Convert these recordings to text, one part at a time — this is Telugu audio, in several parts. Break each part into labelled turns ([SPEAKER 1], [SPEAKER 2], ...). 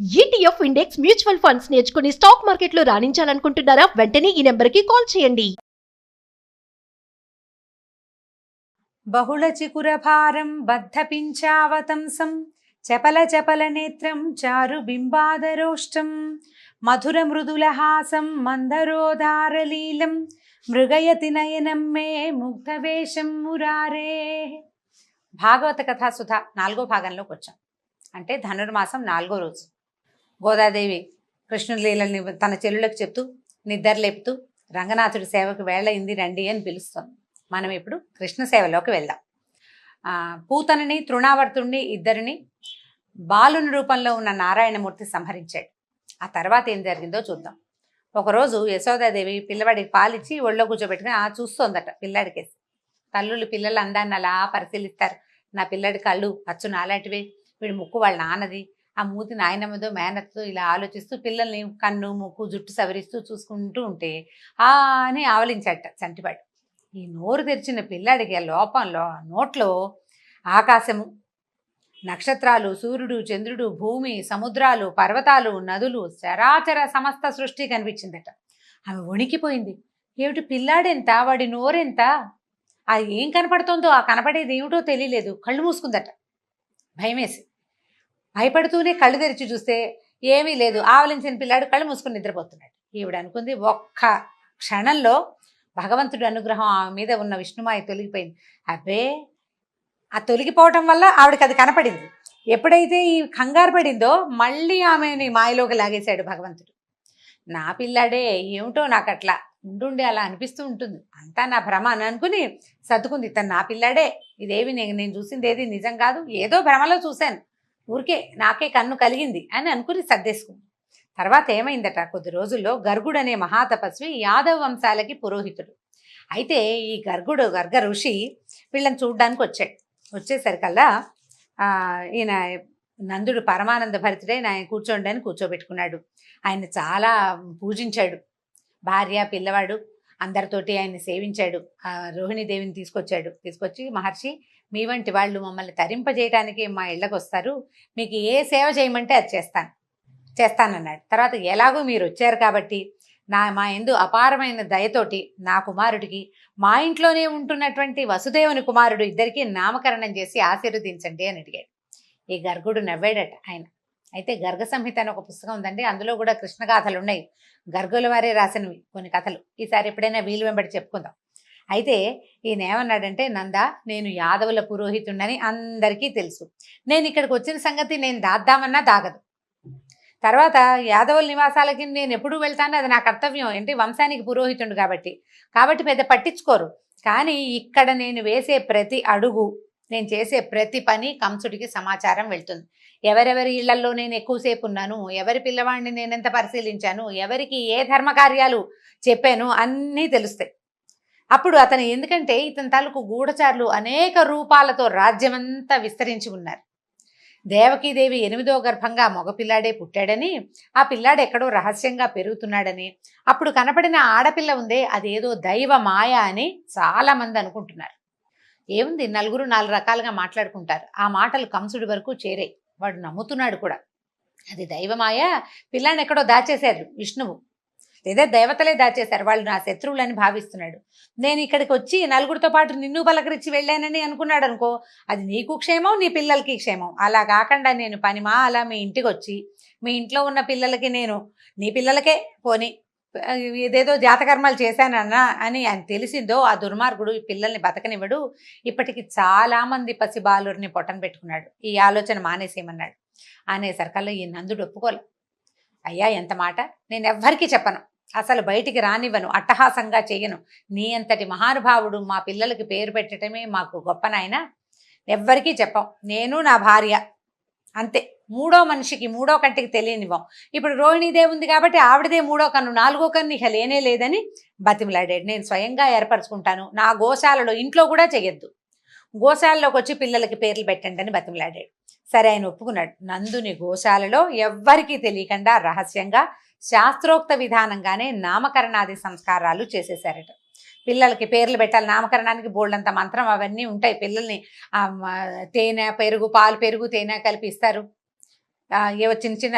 [SPEAKER 1] ఈటీఎఫ్ ఇండెక్స్ మ్యూచువల్ ఫండ్స్ నేర్చుకుని స్టాక్ మార్కెట్లో రాణించాలనుకుంటున్నారా? వెంటనే ఈ నెంబర్కి కాల్ చేయండి.
[SPEAKER 2] బహుళ చికురభారం బద్ధపించావతంసం చపల చపల నేత్రం చారు బింబాదరోష్టం మధుర మృదులహాసం మందరోదారలీలం మృగయతి నయనం మే ముగ్ధవేషం మురారే. భాగవత కథాసుధ 4వ భాగంలోకి వచ్చాం. అంటే ధనుర్మాసం 4వ రోజు. గోదాదేవి కృష్ణుడి లీలని తన చెల్లులకు చెప్తూ నిద్ర లేపుతూ రంగనాథుడి సేవకు వేళయింది రండి అని పిలుస్తుంది. మనం ఇప్పుడు కృష్ణ సేవలోకి వెళ్దాం. పూతనని తృణావర్తుణ్ణి ఇద్దరిని బాలుని రూపంలో ఉన్న నారాయణమూర్తి సంహరించాడు. ఆ తర్వాత ఏం జరిగిందో చూద్దాం. ఒకరోజు యశోదాదేవి పిల్లవాడికి పాలిచ్చి ఒళ్ళో కూర్చోబెట్టుకుని చూస్తోందట పిల్లాడికేసి. తల్లులు పిల్లల అందాన్ని అలా పరిశీలిస్తారు. నా పిల్లడి కళ్ళు అచ్చు నాలాంటివే, వీడి ముక్కు వాళ్ళ నాన్నది, ఆ మూతి నాయనమ్మదో మేనత్తో ఇలా ఆలోచిస్తూ పిల్లల్ని కన్ను ముక్కు జుట్టు సవరిస్తూ చూసుకుంటూ ఉంటే అని ఆవలించాట చంటివాడు. ఈ నోరు తెరిచిన పిల్లాడికి ఆ లోపంలో నోట్లో ఆకాశము, నక్షత్రాలు, సూర్యుడు, చంద్రుడు, భూమి, సముద్రాలు, పర్వతాలు, నదులు, చరాచర సమస్త సృష్టి కనిపించిందట. ఆమె వణికిపోయింది. ఏమిటి పిల్లాడెంత, వాడి నోరెంత, అది ఏం కనపడుతుందో, ఆ కనపడేది ఏమిటో తెలియలేదు. కళ్ళు మూసుకుందట భయమేసి. భయపడుతూనే కళ్ళు తెరిచి చూస్తే ఏమీ లేదు. ఆవలించిన పిల్లాడు కళ్ళు మూసుకుని నిద్రపోతున్నాడు. ఈవిడ అనుకుంది, ఒక్క క్షణంలో భగవంతుడి అనుగ్రహం ఆమె మీద ఉన్న విష్ణుమాయ తొలగిపోయింది. అబ్బే, ఆ తొలగిపోవటం వల్ల ఆవిడకి అది కనపడింది. ఎప్పుడైతే ఈ కంగారు పడిందో మళ్ళీ ఆమెని మాయలోకి లాగేశాడు భగవంతుడు. నా పిల్లాడే, ఏమిటో నాకు అట్లా ఉండుండి అలా అనిపిస్తూ ఉంటుంది, అంతా నా భ్రమ అని అనుకుని సర్దుకుంది. తను నా పిల్లాడే, ఇదేవి నేను చూసింది ఏది నిజం కాదు, ఏదో భ్రమలో చూశాను, ఊరికే నాకే కన్ను కలిగింది అని అనుకుని సర్దేసుకుంది. తర్వాత ఏమైందట, కొద్ది రోజుల్లో గర్గుడు అనే మహాతపస్వి యాదవ వంశాలకి పురోహితుడు. అయితే ఈ గర్గ ఋషి వీళ్ళని చూడ్డానికి వచ్చాడు. వచ్చేసరికల్లా ఈయన నందుడు పరమానంద భరితుడే, ఆయన కూర్చోండి అని కూర్చోబెట్టుకున్నాడు. ఆయన చాలా పూజించాడు. భార్య పిల్లవాడు అందరితోటి ఆయన సేవించాడు. రోహిణీదేవిని తీసుకొచ్చి, మహర్షి, మీ వంటి వాళ్ళు మమ్మల్ని తరింపజేయడానికి మా ఇళ్ళకు వస్తారు, మీకు ఏ సేవ చేయమంటే అది చేస్తానన్నాడు. తర్వాత ఎలాగో మీరు వచ్చారు కాబట్టి మా యందు అపారమైన దయతోటి నా కుమారుడికి మా ఇంట్లోనే ఉంటున్నటువంటి వసుదేవుని కుమారుడు ఇద్దరికి నామకరణం చేసి ఆశీర్వదించండి అని అడిగాడు. ఈ గర్గుడు నవ్వాడట ఆయన. అయితే గర్గ సంహిత అని ఒక పుస్తకం ఉందండి, అందులో కూడా కృష్ణ గాథలు ఉన్నాయి. గర్గుల వారే రాసినవి కొన్ని కథలు. ఈసారి ఎప్పుడైనా వీలు వెంబడి చెప్పుకుందాం. అయితే ఈయన ఏమన్నాడంటే, నందా, నేను యాదవుల పురోహితుడని అందరికీ తెలుసు. నేను ఇక్కడికి వచ్చిన సంగతి నేను దాద్దామన్నా దాగదు. తర్వాత యాదవుల నివాసాలకి నేను ఎప్పుడు వెళ్తాను, అది నా కర్తవ్యం, ఏంటి వంశానికి పురోహితుడు కాబట్టి పెద్ద పట్టించుకోరు. కానీ ఇక్కడ నేను వేసే ప్రతి అడుగు, నేను చేసే ప్రతి పని కంసుడికి సమాచారం వెళ్తుంది. ఎవరెవరి ఇళ్లలో నేను ఎక్కువసేపు ఉన్నాను, ఎవరి పిల్లవాడిని నేను ఎంత పరిశీలించాను, ఎవరికి ఏ ధర్మకార్యాలు చెప్పాను అన్నీ తెలుస్తాయి. అప్పుడు అతను, ఎందుకంటే ఇతని తాలూకు గూఢచారులు అనేక రూపాలతో రాజ్యమంతా విస్తరించి ఉన్నారు. దేవకీదేవి 8వ గర్భంగా మగపిల్లాడే పుట్టాడని, ఆ పిల్లాడు ఎక్కడో రహస్యంగా పెరుగుతున్నాడని, అప్పుడు కనపడిన ఆడపిల్ల ఉందే అదేదో దైవ మాయ అని చాలా మంది అనుకుంటున్నారు. ఏముంది, నలుగురు 4 రకాలుగా మాట్లాడుకుంటారు. ఆ మాటలు కంసుడి వరకు చేరాయి. వాడు నమ్ముతున్నాడు కూడా. అది దైవమాయ, పిల్లాన్ని ఎక్కడో దాచేశారు విష్ణువు, లేదా దేవతలే దాచేశారు, వాళ్ళు నా శత్రువులని భావిస్తున్నాడు. నేను ఇక్కడికి వచ్చి నలుగురితో పాటు నిన్ను పలకరించి వెళ్ళానని అనుకున్నాడు అనుకో, అది నీకు క్షేమం, నీ పిల్లలకి క్షేమం. అలా కాకుండా నేను పనిమా అలా మీ ఇంటికి వచ్చి మీ ఇంట్లో ఉన్న పిల్లలకి, నేను నీ పిల్లలకే పోని ఏదేదో జాతకర్మాలు చేశానన్నా అని ఆయన తెలిసిందో, ఆ దుర్మార్గుడు ఈ పిల్లల్ని బతకనివ్వడు. ఇప్పటికి చాలామంది పసిబాలుని పొట్టన పెట్టుకున్నాడు. ఈ ఆలోచన మానేసేయమన్నాడు. అనేసరికల్లా ఈ నందుడు ఒప్పుకోలే. అయ్యా, ఎంత మాట, నేను ఎవ్వరికీ చెప్పను, అసలు బయటికి రానివ్వను, అట్టహాసంగా చెయ్యను. నీ అంతటి మహానుభావుడు మా పిల్లలకి పేరు పెట్టడమే మాకు గొప్ప నాయన, ఎవ్వరికీ చెప్పం, నేను నా భార్య అంతే. మూడో మనిషికి, మూడో కంటికి తెలియనివ్వం. ఇప్పుడు రోహిణీదేవి ఉంది కాబట్టి ఆవిడదే మూడో కన్ను, 4వ కన్ను ఇక లేనే లేదని బతిమలాడాడు. నేను స్వయంగా ఏర్పరచుకుంటాను, నా గోశాలలో, ఇంట్లో కూడా చెయ్యొద్దు, గోశాలలోకి వచ్చి పిల్లలకి పేర్లు పెట్టండి అని బతిమలాడాడు. సరే, ఆయన ఒప్పుకున్నాడు. నందుని గోశాలలో ఎవ్వరికీ తెలియకుండా రహస్యంగా శాస్త్రోక్త విధానంగానే నామకరణాది సంస్కారాలు చేసేశారట. పిల్లలకి పేర్లు పెట్టాలి, నామకరణానికి బోల్డంత మంత్రం అవన్నీ ఉంటాయి. పిల్లల్ని తేనె, పెరుగు, పాలు, పెరుగు, తేనె కలిపి ఇస్తారు. ఏవో చిన్న చిన్న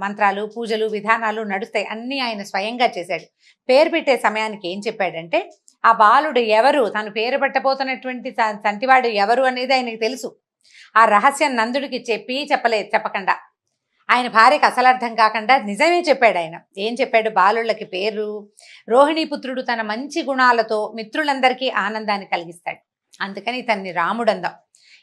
[SPEAKER 2] మంత్రాలు, పూజలు, విధానాలు నడుస్తాయి. అన్నీ ఆయన స్వయంగా చేశాడు. పేరు పెట్టే సమయానికి ఏం చెప్పాడంటే, ఆ బాలుడు ఎవరు, తను పేరు పెట్టబోతున్నటువంటి చంటివాడు ఎవరు అనేది ఆయనకి తెలుసు. ఆ రహస్యం నందుడికి చెప్పకుండా, ఆయన భార్యకు అసలు అర్థం కాకుండా నిజమే చెప్పాడు. ఆయన ఏం చెప్పాడు, బాలుళ్ళకి పేరు, రోహిణీపుత్రుడు తన మంచి గుణాలతో మిత్రులందరికీ ఆనందాన్ని కలిగిస్తాడు, అందుకని ఇతన్ని రాముడందాం.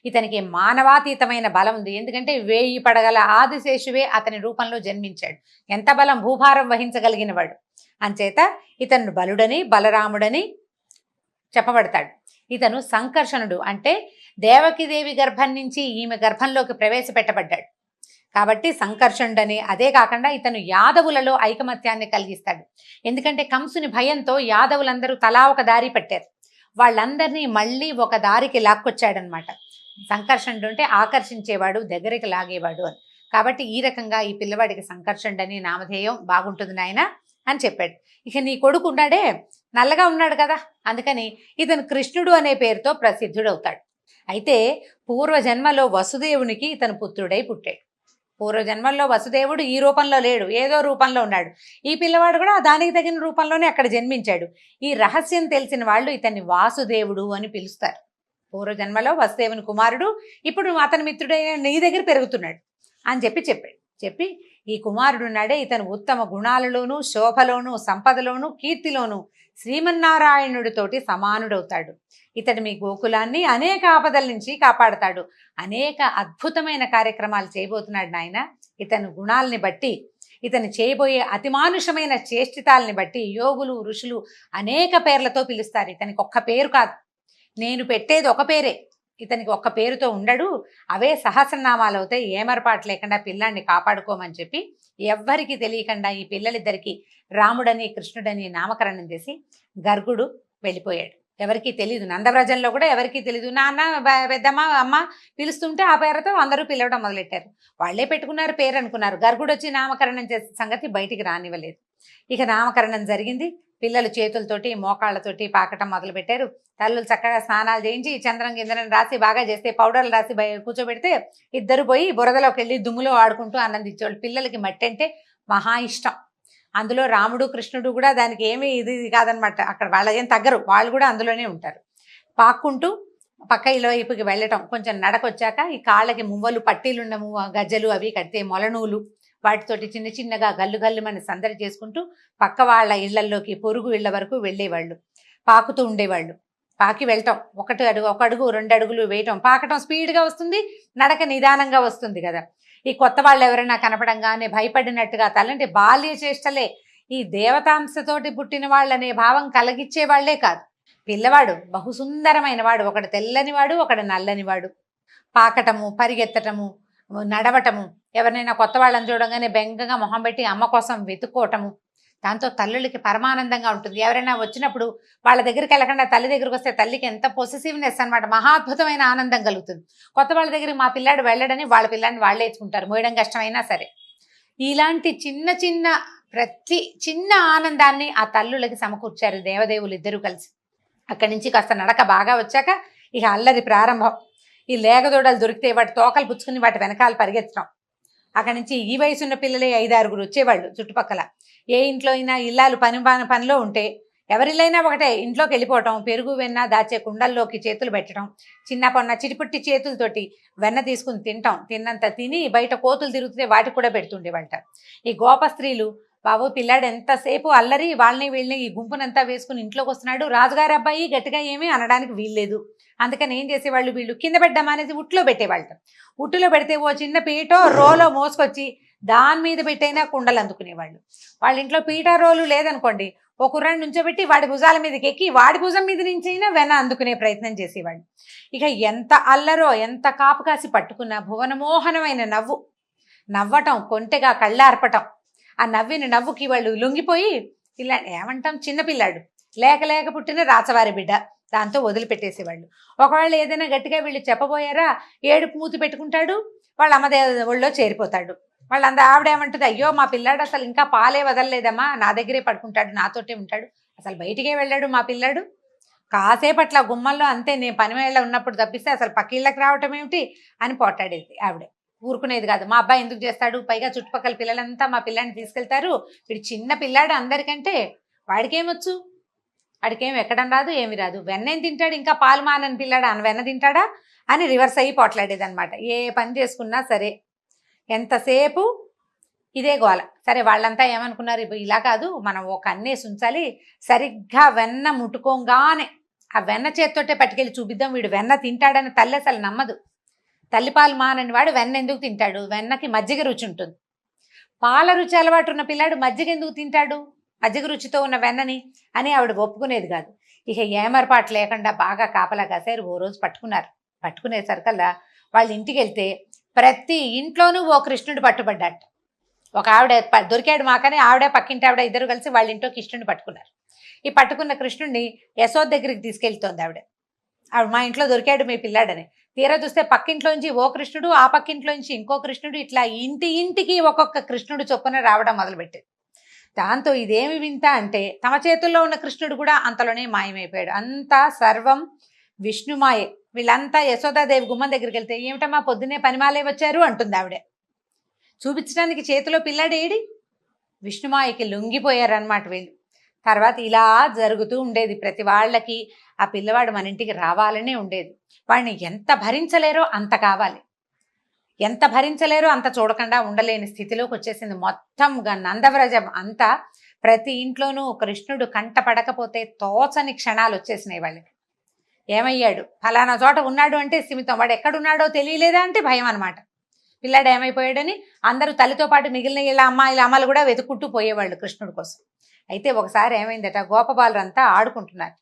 [SPEAKER 2] ఇతనికి మానవాతీతమైన బలం ఉంది. ఎందుకంటే 1000 పడగల ఆదిశేషువే అతని రూపంలో జన్మించాడు. ఎంత బలం, భూభారం వహించగలిగిన వాడు. అంచేత ఇతను బలుడని, బలరాముడని చెప్పబడతాడు. ఇతను సంకర్షణుడు, అంటే దేవకీదేవి గర్భం నుంచి ఈమె గర్భంలోకి ప్రవేశపెట్టబడ్డాడు కాబట్టి సంకర్షణుడని. అదే కాకుండా ఇతను యాదవులలో ఐకమత్యాన్ని కలిగిస్తాడు. ఎందుకంటే కంసుని భయంతో యాదవులందరూ తలా ఒక దారి పట్టారు. వాళ్ళందరినీ మళ్ళీ ఒక దారికి లాక్కొచ్చాడనమాట. సంకర్షణుడు అంటే ఆకర్షించేవాడు, దగ్గరికి లాగేవాడు అని. కాబట్టి ఈ రకంగా ఈ పిల్లవాడికి సంకర్షణుడని నామధేయం బాగుంటుంది నాయన అని చెప్పాడు. ఇక నీ కొడుకు ఉన్నాడే, నల్లగా ఉన్నాడు కదా, అందుకని ఇతను కృష్ణుడు అనే పేరుతో ప్రసిద్ధుడవుతాడు. అయితే పూర్వజన్మలో వసుదేవునికి ఇతను పుత్రుడై పుట్టాడు. పూర్వజన్మల్లో వసుదేవుడు ఈ రూపంలో లేడు, ఏదో రూపంలో ఉన్నాడు. ఈ పిల్లవాడు కూడా దానికి తగిన రూపంలోనే అక్కడ జన్మించాడు. ఈ రహస్యం తెలిసిన వాళ్ళు ఇతన్ని వాసుదేవుడు అని పిలుస్తారు. పూర్వజన్మలో వసుదేవుని కుమారుడు, ఇప్పుడు అతని మిత్రుడైన నీ దగ్గర పెరుగుతున్నాడు అని చెప్పి ఈ కుమారుడు ఉన్నాడే, ఇతను ఉత్తమ గుణాలలోనూ, శోభలోనూ, సంపదలోనూ, కీర్తిలోనూ శ్రీమన్నారాయణుడితోటి సమానుడవుతాడు. ఇతడు మీ గోకులాన్ని అనేక ఆపదల నుంచి కాపాడతాడు. అనేక అద్భుతమైన కార్యక్రమాలు చేయబోతున్నాడు నాయన. ఇతని గుణాలని బట్టి, ఇతను చేయబోయే అతిమానుషమైన చేష్టితాలని బట్టి యోగులు, ఋషులు అనేక పేర్లతో పిలుస్తారు. ఇతనికి ఒక్క పేరు కాదు, నేను పెట్టేది ఒక పేరే. ఇతనికి ఒక్క పేరుతో ఉండడు, అవే సహస్రనామాలు అవుతాయి. ఏమరపాటు లేకుండా పిల్లాన్ని కాపాడుకోమని చెప్పి ఎవ్వరికి తెలియకుండా ఈ పిల్లలిద్దరికీ రాముడని, కృష్ణుడని నామకరణం చేసి గర్గుడు వెళ్ళిపోయాడు. ఎవరికీ తెలీదు, నందవ్రజంలో కూడా ఎవరికీ తెలీదు. నాన్న, పెద్దమ్మ, అమ్మ పిలుస్తుంటే ఆ పేరుతో అందరూ పిలవడం మొదలెట్టారు. వాళ్లే పెట్టుకున్నారు పేరు అనుకున్నారు. గర్గుడు వచ్చి నామకరణం చేసే సంగతి బయటికి రానివ్వలేదు. ఇక నామకరణం జరిగింది. పిల్లలు చేతులతోటి, మోకాళ్ళతోటి పాకటం మొదలుపెట్టారు. తల్లులు చక్కగా స్నానాలు చేయించి చంద్రం గిందరం రాసి బాగా చేస్తే, పౌడర్లు రాసి కూర్చోబెడితే ఇద్దరు పోయి బురదలోకి వెళ్ళి దుమ్ములో ఆడుకుంటూ ఆనందించేవాళ్ళు. పిల్లలకి మట్టి అంటే మహా ఇష్టం. అందులో రాముడు, కృష్ణుడు కూడా దానికి ఏమీ ఇది కాదనమాట. అక్కడ వాళ్ళకేం తగ్గరు, వాళ్ళు కూడా అందులోనే ఉంటారు. పాక్కుంటూ పక్క ఇళ్ళ వైపుకి వెళ్ళటం. కొంచెం నడకొచ్చాక ఈ కాళ్ళకి మువ్వలు, పట్టీలున్న గజ్జలు అవి కడితే మొలనూలు, వాటితోటి చిన్న చిన్నగా గల్లు గల్లుమని సందడి చేసుకుంటూ పక్క వాళ్ళ ఇళ్లల్లోకి, పొరుగు ఇళ్ల వరకు వెళ్ళేవాళ్ళు. పాకుతూ ఉండేవాళ్ళు. పాకి వెళ్ళటం, ఒక అడుగు 2 అడుగులు వేయటం. పాకటం స్పీడ్గా వస్తుంది, నడక నిదానంగా వస్తుంది కదా. ఈ కొత్త వాళ్ళు ఎవరైనా కనపడంగానే భయపడినట్టుగా తలంటే బాల్య చేష్టలే. ఈ దేవతాంశతోటి పుట్టిన వాళ్ళనే భావం కలిగించే వాళ్లే కాదు. పిల్లవాడు బహుసుందరమైన వాడు, ఒకడు తెల్లనివాడు, ఒకడు నల్లనివాడు. పాకటము, పరిగెత్తటము, నడవటము, ఎవరినైనా కొత్త వాళ్ళని చూడంగానే బెంగగా మొహం పెట్టి అమ్మ కోసం వెతుక్కోవటము. దాంతో తల్లులకి పరమానందంగా ఉంటుంది. ఎవరైనా వచ్చినప్పుడు వాళ్ళ దగ్గరికి వెళ్ళకుండా తల్లి దగ్గరికి వస్తే తల్లికి ఎంత పొసెసివ్నెస్ అనమాట, మహాద్భుతమైన ఆనందం కలుగుతుంది. కొత్త వాళ్ళ దగ్గరికి మా పిల్లాడు వెళ్ళడని వాళ్ళ పిల్లాడిని వాళ్ళే ఎత్తుకుంటారు, మోయడం కష్టమైనా సరే. ఇలాంటి ప్రతి చిన్న ఆనందాన్ని ఆ తల్లులకి సమకూర్చారు దేవదేవులు ఇద్దరూ కలిసి. అక్కడి నుంచి కాస్త నడక బాగా వచ్చాక ఇక అల్లరి ప్రారంభం. ఈ లేగదూడలు దొరికితే వాటి తోకలు పుచ్చుకుని వాటి వెనకాల పరిగెత్తడం. అక్కడి నుంచి ఈ వయసున్న పిల్లలే 5-6 వచ్చేవాళ్ళు చుట్టుపక్కల. ఏ ఇంట్లో అయినా ఇల్లాలు పనిలో ఉంటే ఎవరిల్లైనా ఒకటే, ఇంట్లోకి వెళ్ళిపోవటం, పెరుగు వెన్న దాచే కుండల్లోకి చేతులు పెట్టడం, చిన్న పొన్న చిటిపుట్టి చేతులతోటి వెన్న తీసుకుని తినటం. తిన్నంత తిని బయట కోతులు తిరుగుతుంటే వాటికి కూడా పెడుతుండేవాళ్ళట. ఈ గోప స్త్రీలు, బాబు పిల్లాడు ఎంతసేపు అల్లరి, వాళ్ళని వీళ్ళని ఈ గుంపునంతా వేసుకుని ఇంట్లోకి వస్తున్నాడు, రాజుగారి అబ్బాయి గట్టిగా ఏమీ అనడానికి వీల్లేదు. అందుకని ఏం చేసేవాళ్ళు, వీళ్ళు కింద పెట్టడం అనేది ఉట్లో పెట్టేవాళ్ళట. ఉట్టులో పెడితే ఓ చిన్న పీటో రోలో మోసుకొచ్చి దాని మీద పెట్టైనా కుండలు అందుకునేవాళ్ళు. వాళ్ళ ఇంట్లో పీట రోలు లేదనుకోండి, ఓ కుర్రాన్ని నుంచోబెట్టి వాడి భుజాల మీదకి ఎక్కి వాడి భుజం మీద నుంచి అయినా వెన అందుకునే ప్రయత్నం చేసేవాళ్ళు. ఇక ఎంత అల్లరో, ఎంత కాపు కాసి పట్టుకున్న భువనమోహనమైన నవ్వటం, కొంటెగా కళ్ళార్పటం. ఆ నవ్వుకి వాళ్ళు లొంగిపోయి, ఇలా ఏమంటాం, చిన్నపిల్లాడు, లేక పుట్టిన రాచవారి బిడ్డ, దాంతో వదిలిపెట్టేసేవాళ్ళు. ఒకవేళ ఏదైనా గట్టిగా వీళ్ళు చెప్పబోయారా, ఏడుపు మూతి పెట్టుకుంటాడు, వాళ్ళ అమ్మదేవ ఒళ్ళో చేరిపోతాడు. ఆవిడ ఏమంటుంది, అయ్యో మా పిల్లాడు అసలు ఇంకా పాలే వదలలేదమ్మా, నా దగ్గరే పడుకుంటాడు, నాతోటే ఉంటాడు, అసలు బయటికే వెళ్ళాడు మా పిల్లాడు, కాసేపట్ల గుమ్మల్లో అంతే, నేను పని వేళ ఉన్నప్పుడు తప్పిస్తే అసలు పక్కిళ్ళకి రావటం ఏమిటి అని పోటాడేది ఆవిడ. ఊరుకునేది కాదు. మా అబ్బాయి ఎందుకు చేస్తాడు, పైగా చుట్టుపక్కల పిల్లలంతా మా పిల్లాడిని తీసుకెళ్తారు, వీడు చిన్న పిల్లాడు అందరికంటే, వాడికేమొచ్చు, వాడికేం ఎక్కడం రాదు, ఏమి రాదు, వెన్నేం తింటాడు, ఇంకా పాలు మానని పిల్లాడు అని వెన్న తింటాడా అని రివర్స్ అయ్యి పోట్లాడేది అనమాట. ఏ పని చేసుకున్నా సరే ఎంతసేపు ఇదే గోల. సరే వాళ్ళంతా ఏమనుకున్నారు, ఇలా కాదు మనం ఒక అన్నేసి ఉంచాలి, సరిగ్గా వెన్న ముట్టుకోగానే ఆ వెన్న చేత్తోటే పట్టుకెళ్ళి చూపిద్దాం, వీడు వెన్న తింటాడని తల్లి అసలు నమ్మదు. తల్లిపాలు మానని వాడు వెన్న ఎందుకు తింటాడు, వెన్నకి మజ్జిగ రుచి ఉంటుంది. పాల రుచి అలవాటు ఉన్న పిల్లాడు మజ్జిగ ఎందుకు తింటాడు, మజ్జిగ రుచితో ఉన్న వెన్నని అని ఆవిడ ఒప్పుకునేది కాదు. ఇక ఏమరపాటు లేకుండా బాగా కాపలా కాసారు. ఓ రోజు పట్టుకునేసరికల్లా వాళ్ళ ఇంటికి వెళ్తే ప్రతి ఇంట్లోనూ ఓ కృష్ణుడు పట్టుబడ్డాట. ఒక ఆవిడ దొరికాడు మాకని ఆవిడ పక్కింటి ఆవిడ ఇద్దరు కలిసి వాళ్ళ ఇంట్లో కృష్ణుడిని పట్టుకున్నారు. ఈ పట్టుకున్న కృష్ణుడిని యశోద దగ్గరికి తీసుకెళ్తోంది ఆవిడ. మా ఇంట్లో దొరికాడు మీ పిల్లాడని. తీరా చూస్తే పక్కింట్లోంచి ఓ కృష్ణుడు, ఆ పక్కింట్లోంచి ఇంకో కృష్ణుడు, ఇట్లా ఇంటికి ఒక్కొక్క కృష్ణుడు చొప్పున రావడం మొదలుపెట్టాడు. దాంతో ఇదేమి వింత అంటే తమ చేతుల్లో ఉన్న కృష్ణుడు కూడా అంతలోనే మాయమైపోయాడు. అంతా సర్వం విష్ణుమాయే. వీళ్ళంతా యశోదాదేవి గుమ్మం దగ్గరికి వెళ్తే, ఏమిటమ్మా పొద్దున్నే పనిమాలే వచ్చారు అంటుంది ఆవిడ. చూపించడానికి చేతిలో పిల్లాడేడి, విష్ణుమాయకి లొంగిపోయారనమాట వీళ్ళు. తర్వాత ఇలా జరుగుతూ ఉండేది ప్రతి వాళ్ళకి. ఆ పిల్లవాడు మన ఇంటికి రావాలనే ఉండేది. వాడిని ఎంత భరించలేరో అంత కావాలి, ఎంత భరించలేరో అంత చూడకుండా ఉండలేని స్థితిలోకి వచ్చేసింది. మొత్తంగా నందవ్రజం అంతా ప్రతి ఇంట్లోనూ కృష్ణుడు కంట పడకపోతే తోచని క్షణాలు వచ్చేసినాయి వాళ్ళకి. ఏమయ్యాడు, ఫలానా చోట ఉన్నాడు అంటే సిమితం, వాడు ఎక్కడున్నాడో తెలియలేదా అంటే భయం అనమాట. పిల్లాడు ఏమైపోయాడని అందరూ తల్లితో పాటు మిగిలిన ఇలా అమ్మాయిలు కూడా వెతుక్కుంటూ పోయేవాళ్ళు కృష్ణుడి కోసం. అయితే ఒకసారి ఏమైందట, గోపబాలురంతా ఆడుకుంటున్నారు.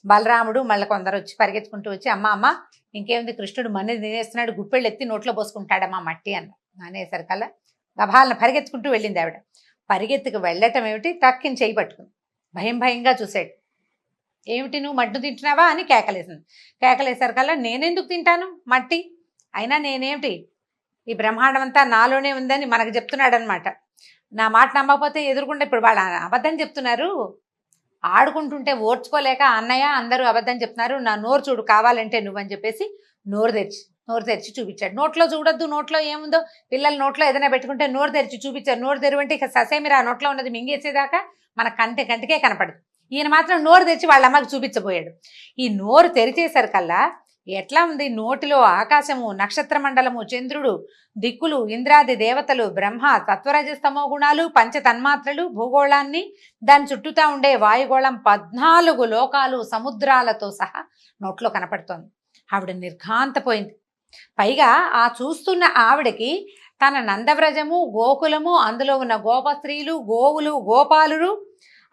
[SPEAKER 2] బలరాముడు మళ్ళీ కొందరు వచ్చి పరిగెత్తుకుంటూ వచ్చి, అమ్మ ఇంకేముంది, కృష్ణుడు మన్ని తినేస్తున్నాడు, గుప్పెళ్ళు ఎత్తి నోట్లో పోసుకుంటాడమ్మా మట్టి అనేసరికల్లా గభాలను పరిగెత్తుకుంటూ వెళ్ళింది ఆవిడ. పరిగెత్తుకు వెళ్ళటం ఏమిటి, టక్కిని చేయి పట్టుకుంది. భయంగా చూశాడు. ఏమిటి నువ్వు మట్టు తింటున్నావా అని కేకలేసింది. కేకలేసరికల్లా నేనెందుకు తింటాను మట్టి, అయినా నేనేమిటి, ఈ బ్రహ్మాండం అంతా నాలోనే ఉందని మనకు చెప్తున్నాడు అనమాట. నా మాట నమ్మకపోతే ఎదురుకుండా ఇప్పుడు వాళ్ళు అబద్ధం చెప్తున్నారు, ఆడుకుంటుంటే ఓర్చుకోలేక అన్నయ్య అందరూ అబద్ధం చెప్తున్నారు, నా నోరు చూడు కావాలంటే నువ్వని చెప్పేసి నోరు తెరిచి చూపించాడు. నోట్లో చూడొద్దు, నోట్లో ఏముందో, పిల్లలు నోట్లో ఏదైనా పెట్టుకుంటే నోరు తెరిచి చూపించారు. నోరు తెరువంటే ఇక ససేమిరా నోట్లో ఉన్నది మింగేసేదాకా మన కంటికే కనపడదు. ఈయన మాత్రం నోరు తెరిచి వాళ్ళ అమ్మకి చూపించబోయాడు. ఈ నోరు తెరిచేసరికల్లా ఎట్లా ఉంది, నోటిలో ఆకాశము, నక్షత్ర మండలము, చంద్రుడు, దిక్కులు, ఇంద్రాది దేవతలు, బ్రహ్మ, తత్వరజస్తమో గుణాలు, పంచ తన్మాత్రలు, భూగోళాన్ని, దాని చుట్టూతా ఉండే వాయుగోళం, 14 లోకాలు సముద్రాలతో సహా నోట్లో కనపడుతోంది. ఆవిడ నిర్ఘాంతపోయింది. పైగా ఆ చూస్తున్న ఆవిడకి తన నందవ్రజము, గోకులము, అందులో ఉన్న గోపస్త్రీలు, గోవులు, గోపాలురు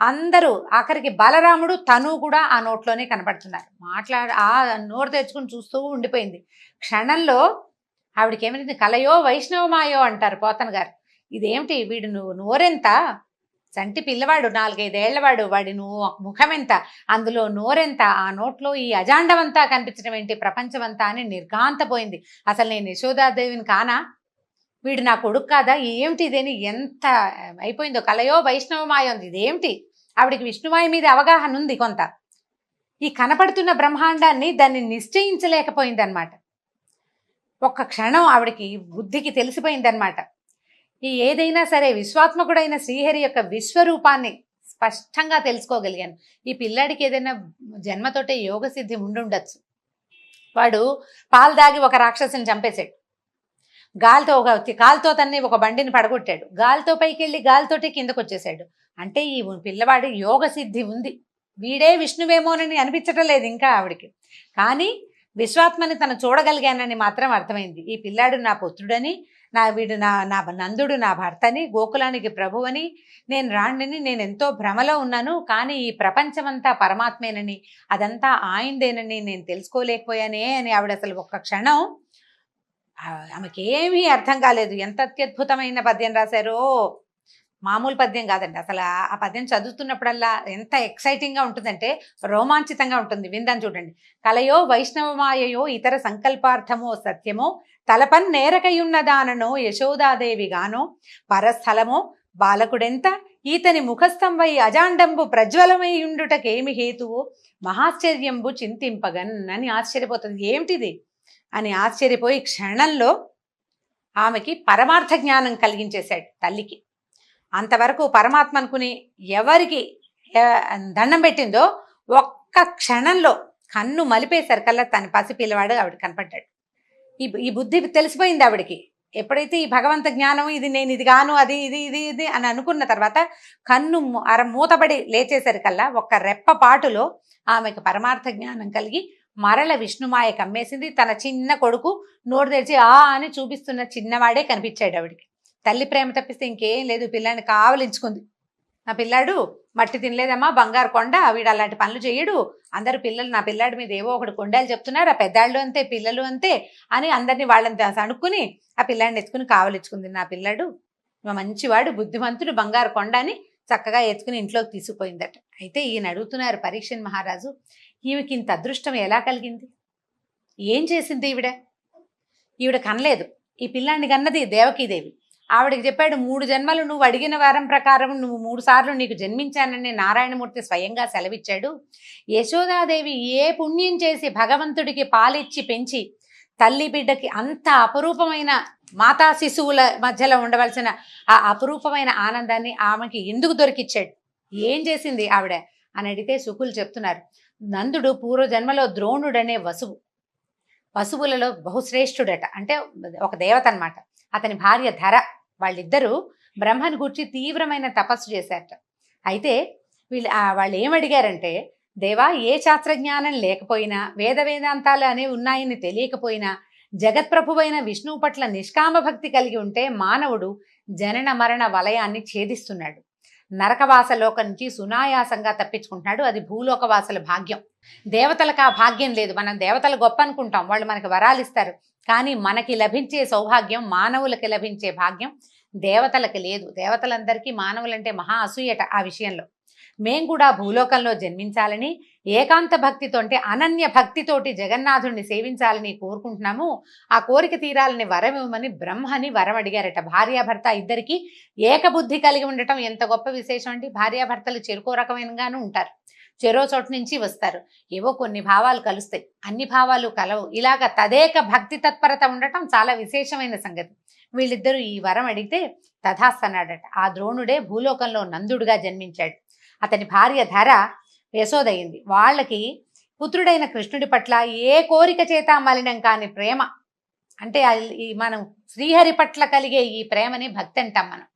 [SPEAKER 2] అందరూ, ఆఖరికి బలరాముడు తను కూడా ఆ నోట్లోనే కనపడుతున్నారు. ఆ నోరు తెచ్చుకుని చూస్తూ ఉండిపోయింది. క్షణంలో ఆవిడకి ఏమైంది, కలయో వైష్ణవమాయో అంటారు పోతన గారు. ఇదేమిటి, వీడు నోరెంత, చంటి పిల్లవాడు 4-5 ఏళ్లవాడు, వాడి ముఖం ఎంత, అందులో నోరెంత, ఆ నోట్లో ఈ అజాండమంతా కనిపించడం ఏంటి, ప్రపంచమంతా అని నిర్ఘాంతపోయింది. అసలు నేను యశోదాదేవిని కానా, వీడు నా కొడుకు కాదా, ఏమిటి ఇదేని ఎంత అయిపోయిందో, కలయో వైష్ణవమాయ ఉంది, ఇదేమిటి. ఆవిడికి విష్ణుమాయ మీద అవగాహన ఉంది కొంత, ఈ కనపడుతున్న బ్రహ్మాండాన్ని దాన్ని నిశ్చయించలేకపోయిందనమాట. ఒక్క క్షణం ఆవిడకి బుద్ధికి తెలిసిపోయిందనమాట. ఈ ఏదైనా సరే విశ్వాత్మకుడైన శ్రీహరి యొక్క విశ్వరూపాన్ని స్పష్టంగా తెలుసుకోగలిగాను. ఈ పిల్లాడికి ఏదైనా జన్మతోటే యోగసిద్ధి ఉండుండొచ్చు. వాడు పాలు దాగి ఒక రాక్షసుని చంపేశాడు, కాలుతో తన్ని ఒక బండిని పడగొట్టాడు, గాలితో పైకి వెళ్ళి గాలితోటి కిందకు వచ్చేసాడు. అంటే ఈ పిల్లవాడి యోగ సిద్ధి ఉంది, వీడే విష్ణువేమోనని అనిపించటం లేదు ఇంకా ఆవిడికి. కానీ విశ్వాత్మని తను చూడగలిగానని మాత్రం అర్థమైంది. ఈ పిల్లాడు నా పుత్రుడని, వీడు నా నందుడు నా భర్తని, గోకులానికి ప్రభువని, నేను రాణిని, నేను ఎంతో భ్రమలో ఉన్నాను, కానీ ఈ ప్రపంచమంతా పరమాత్మేనని, అదంతా ఆయిందేనని నేను తెలుసుకోలేకపోయానే అని ఆవిడ అసలు ఒక్క క్షణం ఆమెకేమీ అర్థం కాలేదు. ఎంత అత్యద్భుతమైన పద్యం రాశారో, మామూలు పద్యం కాదండి అసలు. ఆ పద్యం చదువుతున్నప్పుడల్లా ఎంత ఎక్సైటింగ్గా ఉంటుందంటే రోమాంచితంగా ఉంటుంది. విందాం చూడండి. కలయో వైష్ణవమాయయో ఇతర సంకల్పార్థమో సత్యమో తలపన్ నేరకయున్నదాననో యశోదాదేవిగానో పరస్థలమో బాలకుడెంత ఈతని ముఖస్థం వై అజాండంబు ప్రజ్వలమయుండుటకేమి హేతువో మహాశ్చర్యంబు చింతింపగన్ అని ఆశ్చర్యపోతుంది. ఏమిటిది అని ఆశ్చర్యపోయి క్షణంలో ఆమెకి పరమార్థ జ్ఞానం కలిగించేశాడు తల్లికి. అంతవరకు పరమాత్మ అనుకుని ఎవరికి దండం పెట్టిందో ఒక్క క్షణంలో కన్ను మలిపేసరికల్లా తన పసిపిల్లవాడు ఆవిడ కనపడ్డాడు. ఈ బుద్ధి తెలిసిపోయింది ఆవిడికి. ఎప్పుడైతే ఈ భగవంత జ్ఞానం ఇది నేను ఇది గాను అది ఇది ఇది ఇది అని అనుకున్న తర్వాత కన్ను మూతబడి లేచేసరికల్లా ఒక్క రెప్ప పాటులో ఆమెకు పరమార్థ జ్ఞానం కలిగి మరల విష్ణుమాయ కమ్మేసింది. తన చిన్న కొడుకు నోరు తెరిచి ఆ అని చూపిస్తున్న చిన్నవాడే కనిపించాడు ఆవిడికి. తల్లి ప్రేమ తప్పిస్తే ఇంకేం లేదు. పిల్లాడిని కావలించుకుంది. నా పిల్లాడు మట్టి తినలేదమ్మా, బంగారు కొండ, వీడు అలాంటి పనులు చేయడు, అందరు పిల్లలు నా పిల్లాడి మీద ఏవో ఒకటి కొండాలు చెప్తున్నారు, ఆ పెద్దాళ్ళు అంతే పిల్లలు అంతే అని అందరినీ వాళ్ళని అనుకుని ఆ పిల్లాడిని ఎత్తుకుని కావలించుకుంది. నా పిల్లాడు మంచివాడు, బుద్ధిమంతుడు, బంగారు కొండ అని చక్కగా ఎత్తుకుని ఇంట్లోకి తీసుకుపోయిందట. అయితే ఈయన అడుగుతున్నారు పరీక్షణ్ మహారాజు, ఈమెకి ఇంత అదృష్టం ఎలా కలిగింది? ఏం చేసింది ఈవిడ కనలేదు. ఈ పిల్లాడిని కన్నది దేవకీదేవి. ఆవిడకి చెప్పాడు, 3 జన్మలు నువ్వు అడిగిన వారం ప్రకారం నువ్వు 3 సార్లు నీకు జన్మించానని నారాయణమూర్తి స్వయంగా సెలవిచ్చాడు. యశోదాదేవి ఏ పుణ్యం చేసి భగవంతుడికి పాలిచ్చి పెంచి తల్లి బిడ్డకి అంత అపురూపమైన మాతా శిశువుల మధ్యలో ఉండవలసిన ఆ అపురూపమైన ఆనందాన్ని ఆమెకి ఎందుకు దొరికిచ్చాడు? ఏం చేసింది ఆవిడ అని అడిగితే శుకులు చెప్తున్నారు, నందుడు పూర్వజన్మలో ద్రోణుడనే వసువులలో బహుశ్రేష్ఠుడట. అంటే ఒక దేవత అనమాట. అతని భార్య ధర. వాళ్ళిద్దరూ బ్రహ్మను గూర్చి తీవ్రమైన తపస్సు చేశారట. అయితే వాళ్ళు ఏమడిగారంటే, దేవా, ఏ శాస్త్రజ్ఞానం లేకపోయినా వేదాంతాలు అనేవి ఉన్నాయని తెలియకపోయినా జగత్ప్రభువైన విష్ణువు పట్ల నిష్కామ భక్తి కలిగి ఉంటే మానవుడు జనన మరణ వలయాన్ని ఛేదిస్తున్నాడు, నరకవాసలోక నుంచి సునాయాసంగా తప్పించుకుంటున్నాడు. అది భూలోకవాసుల భాగ్యం. దేవతలకు ఆ భాగ్యం లేదు. మనం దేవతలు గొప్ప అనుకుంటాం, వాళ్ళు మనకి వరాలు ఇస్తారు. కానీ మనకి లభించే సౌభాగ్యం, మానవులకి లభించే భాగ్యం దేవతలకి లేదు. దేవతలందరికీ మానవులంటే మహా అసూయట. ఆ విషయంలో మేం కూడా భూలోకంలో జన్మించాలని, ఏకాంత భక్తితో అంటే అనన్య భక్తితోటి జగన్నాథుడిని సేవించాలని కోరుకుంటున్నాము. ఆ కోరిక తీరాలని వరం ఇవ్వమని బ్రహ్మని వరం అడిగారట. భార్యాభర్త ఇద్దరికి ఏకబుద్ధి కలిగి ఉండటం ఎంత గొప్ప విశేషం అండి. భార్యాభర్తలు చెరుకో రకమైనగాను ఉంటారు, చెరో చోటు నుంచి వస్తారు, ఏవో కొన్ని భావాలు కలుస్తాయి, అన్ని భావాలు కలవు. ఇలాగ తదేక భక్తి తత్పరత ఉండటం చాలా విశేషమైన సంగతి. వీళ్ళిద్దరూ ఈ వరం అడిగితే తథాస్తన్నాడట. ఆ ద్రోణుడే భూలోకంలో నందుడుగా జన్మించాడు. అతని భార్య ధర యశోదయింది. వాళ్ళకి పుత్రుడైన కృష్ణుడి పట్ల ఏ కోరిక చేత మలినం కాని ప్రేమ, అంటే మనం శ్రీహరి పట్ల కలిగే ఈ ప్రేమని భక్తి అంటాం మనం.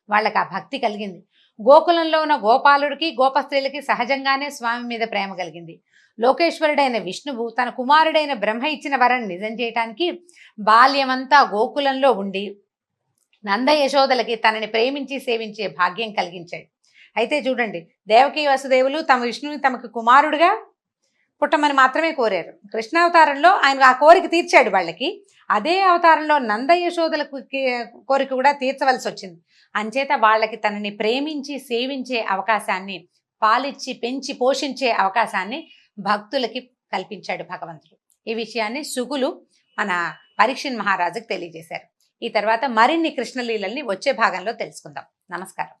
[SPEAKER 2] వాళ్ళకి ఆ భక్తి కలిగింది. గోకులంలో ఉన్న గోపాలుడికి గోపస్త్రీలకి సహజంగానే స్వామి మీద ప్రేమ కలిగింది. లోకేశ్వరుడైన విష్ణువు తన కుమారుడైన బ్రహ్మ ఇచ్చిన వరాన్ని నిజం చేయటానికి బాల్యమంతా గోకులంలో ఉండి నంద యశోదలకి తనని ప్రేమించి సేవించే భాగ్యం కలిగించాడు. అయితే చూడండి, దేవకీ వసుదేవులు తమ విష్ణువుని తమకు కుమారుడుగా పుట్టమని మాత్రమే కోరారు. కృష్ణావతారంలో ఆయన ఆ కోరిక తీర్చాడు వాళ్ళకి. అదే అవతారంలో నంద యశోదలకు కోరిక కూడా తీర్చవలసి వచ్చింది. అంచేత వాళ్ళకి తనని ప్రేమించి సేవించే అవకాశాన్ని, పాలిచ్చి పెంచి పోషించే అవకాశాన్ని భక్తులకి కల్పించాడు భగవంతుడు. ఈ విషయాన్ని శుకులు మన పరీక్షణ్ మహారాజుకు తెలియజేశారు. ఈ తర్వాత మరిన్ని కృష్ణలీలల్ని వచ్చే భాగంలో తెలుసుకుందాం. నమస్కారం.